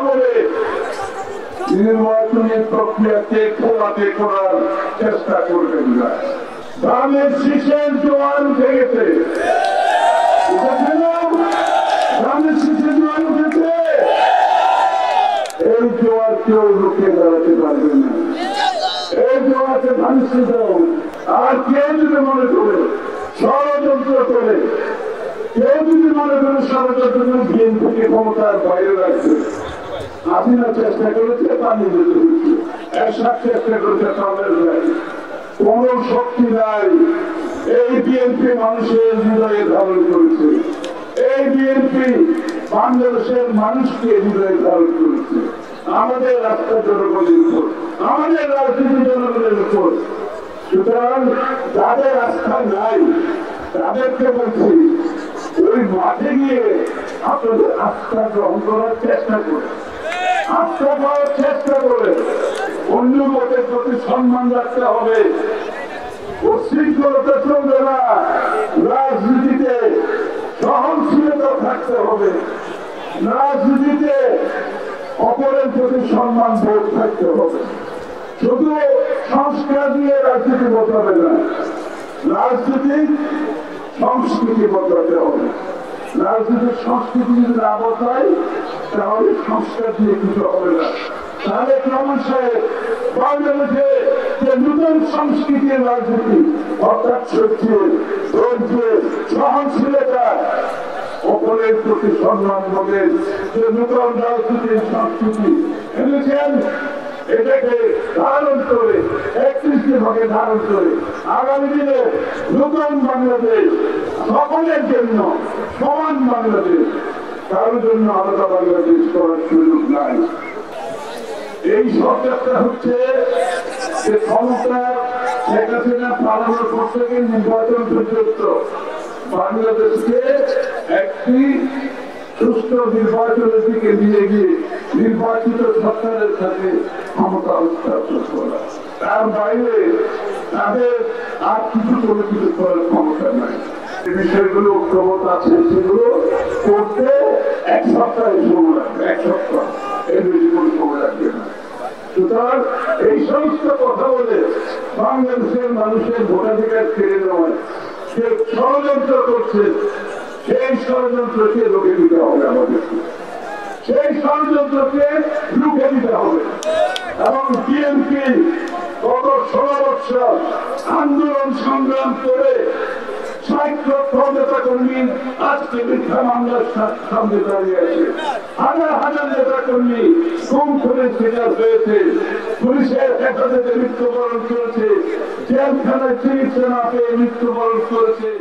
বলে নির্বাচনী প্রক্রিয়াকে খোলাতে করার চেষ্টা করবেন না। ধানের শীষের জোয়ার উঠে গেছে, ধানের শীষের জোয়ার উঠেছে, এই জোয়ার কেউ রুখে দাঁড়াতে পারবে না। এই জোয়ারকে ধানের দাও। আর কেউ যদি মনে করে ষড়যন্ত্র করে, কেউ যদি মনে করে ষড়যন্ত্র বিএনপিকে ক্ষমতার বাইরে রাখছে, হাসিনা চেষ্টা করেছে পানি দিতে হচ্ছে, এরশাদ চেষ্টা করেছে তাদের কোন শক্তি নাই। এই বিএনপি মানুষের হৃদয়ে ধারণ করেছে, এই বিএনপি বাংলাদেশের মানুষকে হৃদয়ে ধারণ করেছে। আমাদের রাস্তা জনগণের উপর, আমাদের রাজনীতি জনগণের উপর। সুতরাং যাদের আস্থা নাই তাদেরকে বলছি, ওই মাঠে গিয়ে আপনাদের আস্থা গ্রহণ করার চেষ্টা করে, আস্থা পাওয়ার চেষ্টা করে, অন্য মতের প্রতি সম্মান রাখতে হবে। উশৃঙ্খলতা চলবে না, রাজনীতিতে সহনশীলতা থাকতে হবে, রাজনীতিতে অপরের প্রতি সম্মান বোধ থাকতে হবে। শুধু সংস্কার দিয়ে রাজনীতি বদলাবে না, রাজনীতি সংস্কৃতি বদলাতে হবে। রাজনীতির সংস্কৃতি যদি না বদলায় তাহলে সংস্কার দিয়ে কিছু হবে না। তাহলে ক্রমশই বাংলাদেশে যে নতুন সংস্কৃতির রাজনীতি, অর্থাৎ সহ্য, ধৈর্য, সহনশীলতা, অপরের প্রতি সম্মান বলে যে নতুন রাজনীতির সংস্কৃতি এনেছেন, এটাকে ধারণ করে 31 ভাগে ধারণ করে আগামী দিনে নতুন বাংলাদেশ, সকলের জন্য সমান বাংলাদেশ, কারোর জন্য আলাদা বাংলাদেশ করার সুযোগ নাই। এই সরকারটা হচ্ছে যে ক্ষমতা শেখ হাসিনা পালানোর পর থেকে নির্বাচন পর্যন্ত বাংলাদেশকে একটি সুষ্ঠু নির্বাচনের দিকে নিয়ে গিয়ে নির্বাচিত সরকারের সাথে ক্ষমতা হস্তান্তর করা। তার বাইরে তাদের আর কিছু করে কিছু করার ক্ষমতা নাই। যে বিষয়গুলো ঐক্যমত আছে সেগুলো করতে এক সপ্তাহের সময় লাগবে, এক সপ্তাহ, এর বেশি কোনো সময় লাগবে না। সুতরাং এই সমস্ত কথা বলে বাংলাদেশের মানুষের ভোটাধিকার কেড়ে নেওয়ায় যে ষড়যন্ত্র করছে, সেই ষড়যন্ত্রকে রুখে দিতে হবে আমাদেরকে, সেই ষড়যন্ত্রকে রুখে দিতে হবে। এবং বিএনপি গত 16 বছর আন্দোলন সংগ্রাম করে 60 লক্ষ নেতা কর্মী আজকে মিথ্যা মামলার সামনে দাঁড়িয়ে আছে। হাজার হাজার নেতা কর্মী গুম খুনের শিকার হয়েছে, পুলিশের হেফাজতে মৃত্যুবরণ করেছে, জেলখানায় চিকিৎসা না পেয়ে মৃত্যুবরণ করেছে।